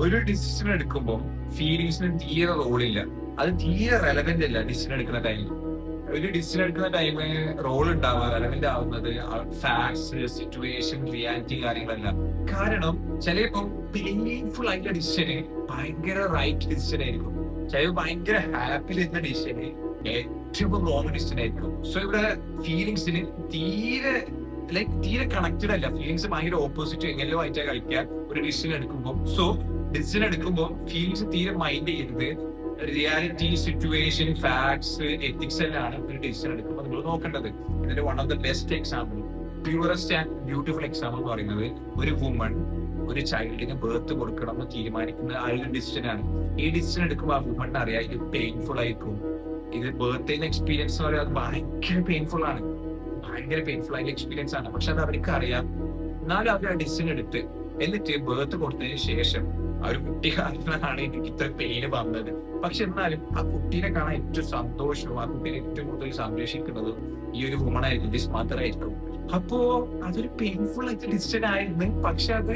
ഒരു ഡിസിഷൻ എടുക്കുമ്പോൾ ഫീലിങ്സിന് തീരെ റോളില്ല. അത് തീരെ റെലവെന്റ് അല്ല ഡിസിഷൻ എടുക്കുന്ന ടൈമിൽ. ഒരു ഡിസിഷൻ എടുക്കുന്ന ടൈം റോൾ ഉണ്ടാവുക റെലവെന്റ് ആവുന്നത് ഫാക്ട്സ്, സിറ്റുവേഷൻ, റിയാലിറ്റി കാര്യങ്ങളല്ല. കാരണം ചിലപ്പോ പെയിൻഫുൾ ആയിട്ടുള്ള ഡിസിഷന് ഭയങ്കര റൈറ്റ് ഡിസിഷൻ ആയിരിക്കും. ചിലപ്പോൾ ഭയങ്കര ഹാപ്പി വരുന്ന ഡിസിഷന് ഏറ്റവും റോങ് ഡിസിഷൻ ആയിരിക്കും. സോ ഇവിടെ ഫീലിങ്സിന് തീരെ തീരെ കണക്റ്റഡ് അല്ല. ഫീലിങ്സ് ഭയങ്കര ഓപ്പോസിറ്റ് എങ്ങനെയോ ആയിട്ടാ കളിക്കുക ഒരു ഡിസിഷൻ എടുക്കുമ്പോൾ. സോ ഡിസിഷൻ എടുക്കുമ്പോൾ ഫീലിങ്സ് തീരെ മൈൻഡ് ചെയ്യരുത്. റിയാലിറ്റി, സിറ്റുവേഷൻ, ഫാക്ട്സ്, എത്തിക്സ് എല്ലാമാണ് ഒരു ഡിസിഷൻ എടുക്കുമ്പോൾ നിങ്ങൾ നോക്കേണ്ടത്. ഇതിന്റെ one of the best example, purest and beautiful example എന്ന് പറയുന്നത് ഒരു വുമൺ ഒരു ചൈൽഡിന് ബർത്ത് കൊടുക്കണം എന്ന് തീരുമാനിക്കുന്ന ആ ഒരു ഡിസിഷനാണ്. ഈ ഡിസിഷൻ എടുക്കുമ്പോൾ ആ വുമണിന് അറിയാം ഇത് പെയിൻഫുൾ ആയിരിക്കും. ഇത് ബർത്ത് എക്സ്പീരിയൻസ് എന്ന് പറയുന്നത് ഭയങ്കര പെയിൻഫുൾ ആണ്, ഭയങ്കര പെയിൻഫുൾ ആയിട്ടുള്ള എക്സ്പീരിയൻസ് ആണ്. പക്ഷെ അത് അവർക്ക് അറിയാം. എന്നാലും അവർ ആ ഡിസിഷൻ എടുത്ത് എന്നിട്ട് ബർത്ത് കൊടുത്തതിന് ശേഷം ആ ഒരു കുട്ടി കാരണമാണ് എനിക്ക് ഇത്ര പെയിന് വന്നത്. പക്ഷെ എന്നാലും ആ കുട്ടീനെ കാണാൻ ഏറ്റവും സന്തോഷവും ആ കുട്ടീനെ ഏറ്റവും കൂടുതൽ സംരക്ഷിക്കുന്നതും ഈ ഒരു വുമൺ ആയിരിക്കും, ദിസ് മദർ ആയിരിക്കും. അപ്പോ അതൊരു പെയിൻഫുൾ ആയിട്ട് ഡിസിഷൻ ആയിരുന്നു, പക്ഷെ അത്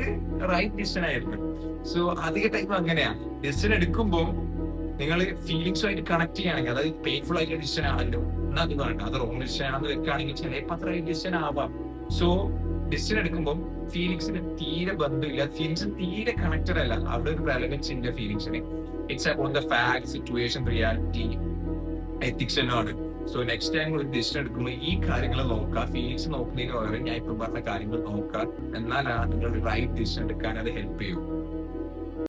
റൈറ്റ് ഡിസിഷൻ ആയിരുന്നു. സോ അധിക ടൈം അങ്ങനെയാ ഡിസിഷൻ എടുക്കുമ്പോൾ നിങ്ങൾ ഫീലിങ്സുമായിട്ട് കണക്ട് ചെയ്യുകയാണെങ്കിൽ, അതായത് പെയിൻഫുൾ ആയിട്ടുള്ള ഡിസിഷൻ ആണല്ലോ എന്നാൽ അത് വേണ്ട, അത് റോങ് ഡിസിഷൻ ആണെന്ന് വെക്കുകയാണെങ്കിൽ ചിലപ്പോൾ അത്ര ഡിസിഷൻ ആവാം. സോ ഡിസിഷൻ എടുക്കുമ്പോൾ ഫീലിങ്സിന് തീരെ ബന്ധമില്ല, ഫീലിങ്സ് തീരെ കണക്റ്റഡ് അല്ല. അവിടെ ഒരു റെലവൻസ് ഉണ്ട് ഫീലിങ്സിന്. It's about the fact, situation, reality, ethics എല്ലാം ആണ്. സോ നെക്സ്റ്റ് ടൈം ഒരു ഡിസിഷൻ എടുക്കുമ്പോൾ ഈ കാര്യങ്ങൾ നോക്കുക. ഫീലിങ്സ് നോക്കുന്നതിന് പകരം ഞാൻ ഇപ്പം പറഞ്ഞ കാര്യങ്ങൾ നോക്കുക. എന്നാലാണ് നിങ്ങൾ റൈറ്റ് ഡിസിഷൻ എടുക്കാൻ അത് ഹെൽപ്പ് ചെയ്യും.